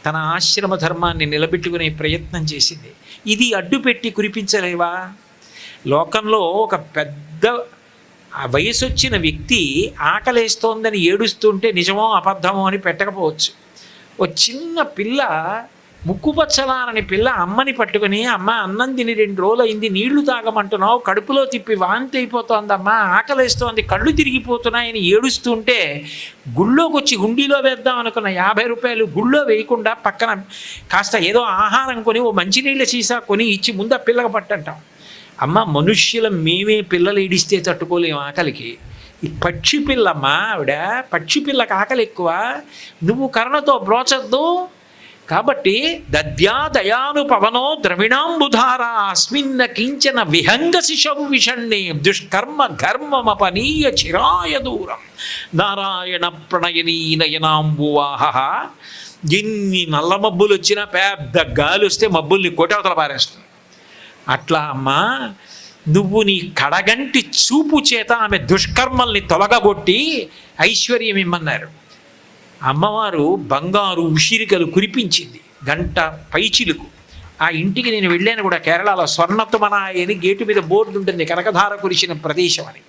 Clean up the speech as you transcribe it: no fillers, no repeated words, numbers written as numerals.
తన ఆశ్రమ ధర్మాన్ని నిలబెట్టుకునే ప్రయత్నం చేసింది. ఇది అడ్డుపెట్టి కురిపించలేవా? లోకంలో ఒక పెద్ద వయసు వచ్చిన వ్యక్తి ఆకలేస్తోందని ఏడుస్తుంటే నిజమో అబద్ధమో అని పెట్టకపోవచ్చు. ఓ చిన్న పిల్ల ముక్కుపచ్చలారని పిల్ల అమ్మని పట్టుకుని, అమ్మ అన్నం తిని 2 రోజులు అయింది, నీళ్లు తాగమంటున్నావు, కడుపులో తిప్పి వాంతి అయిపోతోందమ్మా, ఆకలేస్తోంది, కళ్ళు తిరిగిపోతున్నాయని ఏడుస్తుంటే గుళ్ళోకి వచ్చి గుండీలో వేద్దాం అనుకున్న 50 రూపాయలు గుళ్ళో వేయకుండా పక్కన కాస్త ఏదో ఆహారం కొని ఓ మంచినీళ్ళ సీసా కొని ఇచ్చి ముందు ఆ పిల్లకి పట్టంటాం. అమ్మ మనుష్యుల మేమే పిల్లలు ఏడిస్తే తట్టుకోలేము ఆకలికి. ఈ పక్షి పిల్లమ్మ ఆవిడ, పక్షి పిల్లకి ఆకలి ఎక్కువ, నువ్వు కరుణతో బ్రోచద్దు. కాబట్టి దద్యా దయాను పవనో ద్రవిణాంబుధార అస్మిన్న కించన విహంగ శిశవు విషణ్ణే దుష్కర్మ ఘర్మమపనీయ చిరాయ దూరం నారాయణ ప్రణయనీ నయనాంబువాహ. ఎన్ని నల్ల మబ్బులు వచ్చినా పెద్ద గాలి వస్తే మబ్బుల్ని కోటవతల పారేస్తుంది. అట్లా అమ్మా, నువ్వు నీ కడగంటి చూపు చేత ఆమె దుష్కర్మల్ని తొలగగొట్టి ఐశ్వర్యం ఇమ్మన్నారు. అమ్మవారు బంగారు ఉసిరికలు కురిపించింది, గంట పైచిలుకు. ఆ ఇంటికి నేను వెళ్ళాను కూడా, కేరళలో స్వర్ణతుమన అని గేటు మీద బోర్డు ఉంటుంది, కనకధార కురిసిన ప్రదేశం అని.